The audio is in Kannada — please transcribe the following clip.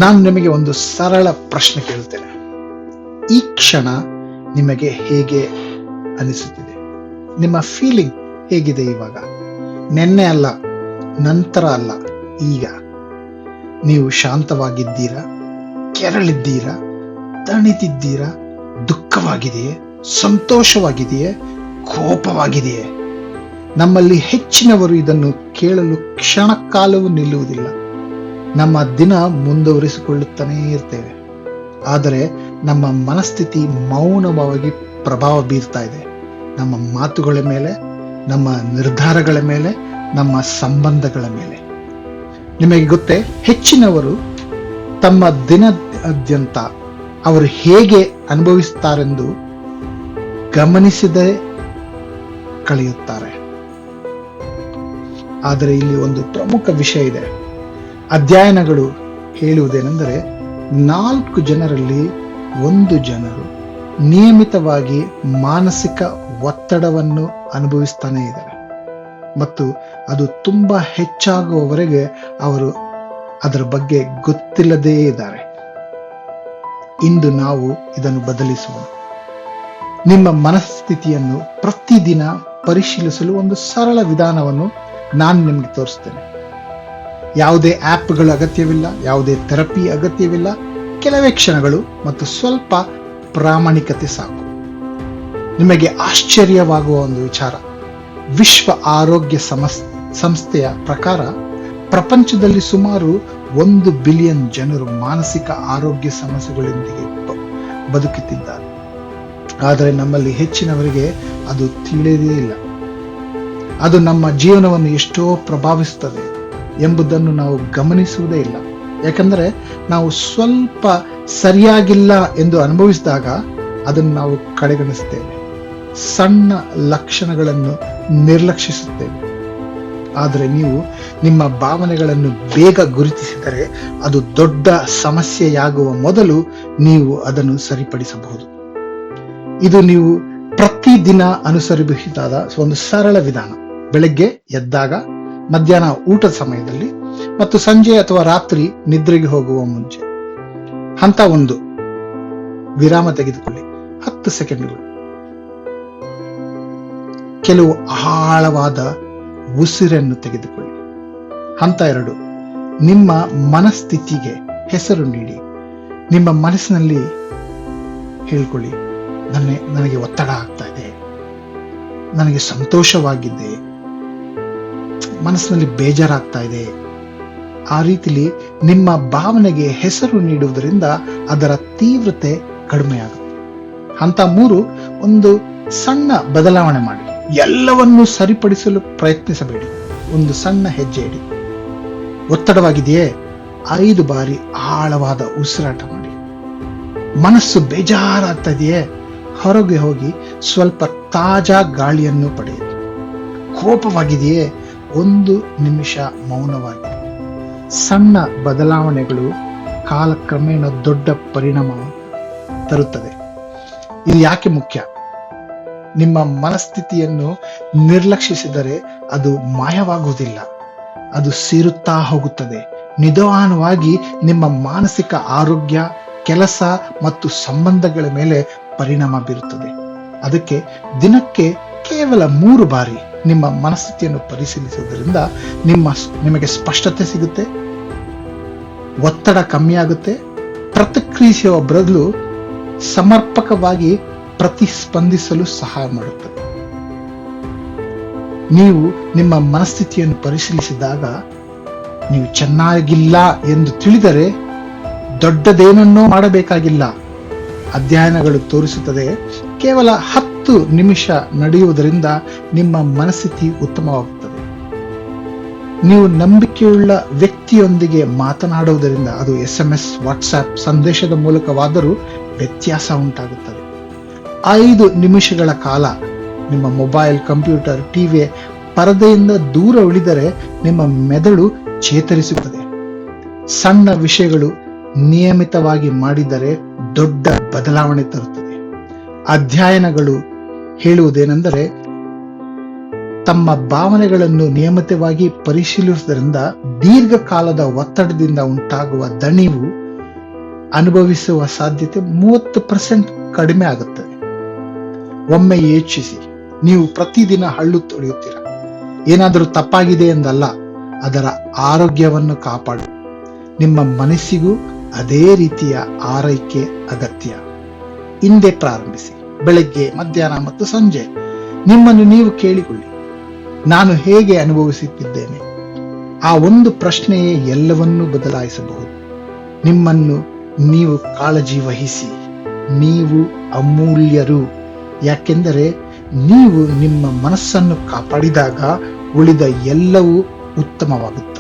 ನಾನು ನಿಮಗೆ ಒಂದು ಸರಳ ಪ್ರಶ್ನೆ ಕೇಳುತ್ತೇನೆ. ಈ ಕ್ಷಣ ನಿಮಗೆ ಹೇಗೆ ಅನಿಸುತ್ತಿದೆ? ನಿಮ್ಮ ಫೀಲಿಂಗ್ ಹೇಗಿದೆ ಇವಾಗ? ನೆನ್ನೆ ಅಲ್ಲ, ನಂತರ ಅಲ್ಲ, ಈಗ. ನೀವು ಶಾಂತವಾಗಿದ್ದೀರಾ? ಕೆರಳಿದ್ದೀರಾ? ದಣಿದಿದ್ದೀರಾ? ದುಃಖವಾಗಿದೆಯೇ? ಸಂತೋಷವಾಗಿದೆಯೇ? ಕೋಪವಾಗಿದೆಯೇ? ನಮ್ಮಲ್ಲಿ ಹೆಚ್ಚಿನವರು ಇದನ್ನು ಕೇಳಲು ಕ್ಷಣ ಕಾಲವೂ ನಿಲ್ಲುವುದಿಲ್ಲ. ನಮ್ಮ ದಿನ ಮುಂದುವರಿಸಿಕೊಳ್ಳುತ್ತಾನೇ ಇರ್ತೇವೆ. ಆದರೆ ನಮ್ಮ ಮನಸ್ಥಿತಿ ಮೌನವಾಗಿ ಪ್ರಭಾವ ಬೀರ್ತಾ ಇದೆ. ನಮ್ಮ ಮಾತುಗಳ ಮೇಲೆ, ನಮ್ಮ ನಿರ್ಧಾರಗಳ ಮೇಲೆ, ನಮ್ಮ ಸಂಬಂಧಗಳ ಮೇಲೆ. ನಿಮಗೆ ಗೊತ್ತೇ, ಹೆಚ್ಚಿನವರು ತಮ್ಮ ದಿನದಾದ್ಯಂತ ಅವರು ಹೇಗೆ ಅನುಭವಿಸುತ್ತಾರೆಂದು ಗಮನಿಸದೆ ಕಳೆಯುತ್ತಾರೆ. ಆದರೆ ಇಲ್ಲಿ ಒಂದು ಪ್ರಮುಖ ವಿಷಯ ಇದೆ. ಅಧ್ಯಯನಗಳು ಹೇಳುವುದೇನೆಂದರೆ 4 ಜನರಲ್ಲಿ 1 ಜನರು ನಿಯಮಿತವಾಗಿ ಮಾನಸಿಕ ಒತ್ತಡವನ್ನು ಅನುಭವಿಸ್ತಾನೆ ಇದ್ದಾರೆ ಮತ್ತು ಅದು ತುಂಬಾ ಹೆಚ್ಚಾಗುವವರೆಗೆ ಅವರು ಅದರ ಬಗ್ಗೆ ಗೊತ್ತಿಲ್ಲದೇ ಇದ್ದಾರೆ. ಇಂದು ನಾವು ಇದನ್ನು ಬದಲಿಸೋಣ. ನಿಮ್ಮ ಮನಸ್ಥಿತಿಯನ್ನು ಪ್ರತಿದಿನ ಪರಿಶೀಲಿಸಲು ಒಂದು ಸರಳ ವಿಧಾನವನ್ನು ನಾನು ನಿಮಗೆ ತೋರಿಸ್ತೇನೆ. ಯಾವುದೇ ಆ್ಯಪ್ಗಳ ಅಗತ್ಯವಿಲ್ಲ, ಯಾವುದೇ ಥೆರಪಿ ಅಗತ್ಯವಿಲ್ಲ. ಕೆಲವೇ ಕ್ಷಣಗಳು ಮತ್ತು ಸ್ವಲ್ಪ ಪ್ರಾಮಾಣಿಕತೆ ಸಾಕು. ನಿಮಗೆ ಆಶ್ಚರ್ಯವಾಗುವ ಒಂದು ವಿಚಾರ, ವಿಶ್ವ ಆರೋಗ್ಯ ಸಂಸ್ಥೆಯ ಪ್ರಕಾರ ಪ್ರಪಂಚದಲ್ಲಿ ಸುಮಾರು 1 ಬಿಲಿಯನ್ ಜನರು ಮಾನಸಿಕ ಆರೋಗ್ಯ ಸಮಸ್ಯೆಗಳೊಂದಿಗೆ ಬದುಕುತ್ತಿದ್ದಾರೆ. ಆದರೆ ನಮ್ಮಲ್ಲಿ ಹೆಚ್ಚಿನವರಿಗೆ ಅದು ತಿಳಿಯದೇ ಇಲ್ಲ. ಅದು ನಮ್ಮ ಜೀವನವನ್ನು ಎಷ್ಟೋ ಪ್ರಭಾವಿಸುತ್ತದೆ ಎಂಬುದನ್ನು ನಾವು ಗಮನಿಸುವುದೇ ಇಲ್ಲ. ಯಾಕಂದರೆ ನಾವು ಸ್ವಲ್ಪ ಸರಿಯಾಗಿಲ್ಲ ಎಂದು ಅನುಭವಿಸಿದಾಗ ಅದನ್ನು ನಾವು ಕಡೆಗಣಿಸುತ್ತೇವೆ. ಸಣ್ಣ ಲಕ್ಷಣಗಳನ್ನು ನಿರ್ಲಕ್ಷಿಸುತ್ತೇವೆ. ಆದರೆ ನೀವು ನಿಮ್ಮ ಭಾವನೆಗಳನ್ನು ಬೇಗ ಗುರುತಿಸಿದರೆ ಅದು ದೊಡ್ಡ ಸಮಸ್ಯೆಯಾಗುವ ಮೊದಲು ನೀವು ಅದನ್ನು ಸರಿಪಡಿಸಬಹುದು. ಇದು ನೀವು ಪ್ರತಿದಿನ ಅನುಸರಿಸಬಹುದಾದ ಒಂದು ಸರಳ ವಿಧಾನ. ಬೆಳಗ್ಗೆ ಎದ್ದಾಗ, ಮಧ್ಯಾಹ್ನ ಊಟದ ಸಮಯದಲ್ಲಿ ಮತ್ತು ಸಂಜೆ ಅಥವಾ ರಾತ್ರಿ ನಿದ್ರೆಗೆ ಹೋಗುವ ಮುಂಚೆ. ಹಂತ 1, ವಿರಾಮ ತೆಗೆದುಕೊಳ್ಳಿ. 10 ಸೆಕೆಂಡ್ಗಳು. ಕೆಲವು ಆಳವಾದ ಉಸಿರನ್ನು ತೆಗೆದುಕೊಳ್ಳಿ. ಹಂತ 2, ನಿಮ್ಮ ಮನಸ್ಥಿತಿಗೆ ಹೆಸರು ನೀಡಿ. ನಿಮ್ಮ ಮನಸ್ಸಿನಲ್ಲಿ ಹೇಳ್ಕೊಳ್ಳಿ, ನನಗೆ ಒತ್ತಡ ಆಗ್ತಾ ಇದೆ, ನನಗೆ ಸಂತೋಷವಾಗಿದೆ, ಮನಸ್ಸಿನಲ್ಲಿ ಬೇಜಾರಾಗ್ತಾ ಇದೆ. ಆ ರೀತಿಲಿ ನಿಮ್ಮ ಭಾವನೆಗೆ ಹೆಸರು ನೀಡುವುದರಿಂದ ಅದರ ತೀವ್ರತೆ ಕಡಿಮೆಯಾಗುತ್ತೆ. ಹಂತ 3, ಒಂದು ಸಣ್ಣ ಬದಲಾವಣೆ ಮಾಡಿ. ಎಲ್ಲವನ್ನೂ ಸರಿಪಡಿಸಲು ಪ್ರಯತ್ನಿಸಬೇಡಿ. ಒಂದು ಸಣ್ಣ ಹೆಜ್ಜೆ ಇಡಿ. ಒತ್ತಡವಾಗಿದೆಯೇ? 5 ಬಾರಿ ಆಳವಾದ ಉಸಿರಾಟ ಮಾಡಿ. ಮನಸ್ಸು ಬೇಜಾರಾಗ್ತಾ ಇದೆಯೇ? ಹೊರಗೆ ಹೋಗಿ ಸ್ವಲ್ಪ ತಾಜಾ ಗಾಳಿಯನ್ನು ಪಡೆಯಿರಿ. ಕೋಪವಾಗಿದೆಯೇ? 1 ನಿಮಿಷ ಮೌನವಾಗಿ. ಸಣ್ಣ ಬದಲಾವಣೆಗಳು ಕಾಲಕ್ರಮೇಣ ದೊಡ್ಡ ಪರಿಣಾಮ ತರುತ್ತದೆ. ಇದು ಯಾಕೆ ಮುಖ್ಯ? ನಿಮ್ಮ ಮನಸ್ಥಿತಿಯನ್ನು ನಿರ್ಲಕ್ಷಿಸಿದರೆ ಅದು ಮಾಯವಾಗುವುದಿಲ್ಲ, ಅದು ಸೇರುತ್ತಾ ಹೋಗುತ್ತದೆ. ನಿಧಾನವಾಗಿ ನಿಮ್ಮ ಮಾನಸಿಕ ಆರೋಗ್ಯ, ಕೆಲಸ ಮತ್ತು ಸಂಬಂಧಗಳ ಮೇಲೆ ಪರಿಣಾಮ ಬೀರುತ್ತದೆ. ಅದಕ್ಕೆ ದಿನಕ್ಕೆ ಕೇವಲ 3 ಬಾರಿ ನಿಮ್ಮ ಮನಸ್ಥಿತಿಯನ್ನು ಪರಿಶೀಲಿಸುವುದರಿಂದ ನಿಮಗೆ ಸ್ಪಷ್ಟತೆ ಸಿಗುತ್ತೆ, ಒತ್ತಡ ಕಮ್ಮಿಯಾಗುತ್ತೆ, ಪ್ರತಿಕ್ರಿಯಿಸುವ ಬದಲು ಸಮರ್ಪಕವಾಗಿ ಪ್ರತಿಸ್ಪಂದಿಸಲು ಸಹಾಯ ಮಾಡುತ್ತದೆ. ನೀವು ನಿಮ್ಮ ಮನಸ್ಥಿತಿಯನ್ನು ಪರಿಶೀಲಿಸಿದಾಗ ನೀವು ಚೆನ್ನಾಗಿಲ್ಲ ಎಂದು ತಿಳಿದರೆ ದೊಡ್ಡದೇನನ್ನೋ ಮಾಡಬೇಕಾಗಿಲ್ಲ. ಅಧ್ಯಯನಗಳು ತೋರಿಸುತ್ತದೆ, ಕೇವಲ 10 ನಿಮಿಷ ನಡೆಯುವುದರಿಂದ ನಿಮ್ಮ ಮನಸ್ಥಿತಿ ಉತ್ತಮವಾಗುತ್ತದೆ. ನೀವು ನಂಬಿಕೆಯುಳ್ಳ ವ್ಯಕ್ತಿಯೊಂದಿಗೆ ಮಾತನಾಡುವುದರಿಂದ, ಅದು SMS, ವಾಟ್ಸ್ಆಪ್ ಸಂದೇಶದ ಮೂಲಕವಾದರೂ ವ್ಯತ್ಯಾಸ ಉಂಟಾಗುತ್ತದೆ. 5 ನಿಮಿಷಗಳ ಕಾಲ ನಿಮ್ಮ ಮೊಬೈಲ್, ಕಂಪ್ಯೂಟರ್, ಟಿವಿ ಪರದೆಯಿಂದ ದೂರ ಉಳಿದರೆ ನಿಮ್ಮ ಮೆದುಳು ಚೇತರಿಸುತ್ತದೆ. ಸಣ್ಣ ವಿಷಯಗಳು ನಿಯಮಿತವಾಗಿ ಮಾಡಿದರೆ ದೊಡ್ಡ ಬದಲಾವಣೆ ತರುತ್ತದೆ. ಅಧ್ಯಯನಗಳು ಹೇಳುವುದೇನೆಂದರೆ, ತಮ್ಮ ಭಾವನೆಗಳನ್ನು ನಿಯಮಿತವಾಗಿ ಪರಿಶೀಲಿಸುವುದರಿಂದ ದೀರ್ಘಕಾಲದ ಒತ್ತಡದಿಂದ ಉಂಟಾಗುವ ದಣಿವು ಅನುಭವಿಸುವ ಸಾಧ್ಯತೆ 30% ಕಡಿಮೆ ಆಗುತ್ತದೆ. ಒಮ್ಮೆ ಯೋಚಿಸಿ, ನೀವು ಪ್ರತಿದಿನ ಹಳ್ಳು ತೊಳೆಯುತ್ತೀರ. ಏನಾದರೂ ತಪ್ಪಾಗಿದೆ ಎಂದಲ್ಲ, ಅದರ ಆರೋಗ್ಯವನ್ನು ಕಾಪಾಡು. ನಿಮ್ಮ ಮನಸ್ಸಿಗೂ ಅದೇ ರೀತಿಯ ಆರೈಕೆ ಅಗತ್ಯ. ಹಿಂದೆ ಪ್ರಾರಂಭಿಸಿ. ಬೆಳಗ್ಗೆ, ಮಧ್ಯಾಹ್ನ ಮತ್ತು ಸಂಜೆ ನಿಮ್ಮನ್ನು ನೀವು ಕೇಳಿಕೊಳ್ಳಿ, ನಾನು ಹೇಗೆ ಅನುಭವಿಸುತ್ತಿದ್ದೇನೆ? ಆ ಒಂದು ಪ್ರಶ್ನೆಯೇ ಎಲ್ಲವನ್ನೂ ಬದಲಾಯಿಸಬಹುದು. ನಿಮ್ಮನ್ನು ನೀವು ಕಾಳಜಿ ವಹಿಸಿ. ನೀವು ಅಮೂಲ್ಯರು. ಯಾಕೆಂದರೆ ನೀವು ನಿಮ್ಮ ಮನಸ್ಸನ್ನು ಕಾಪಾಡಿದಾಗ ಉಳಿದ ಎಲ್ಲವೂ ಉತ್ತಮವಾಗುತ್ತದೆ.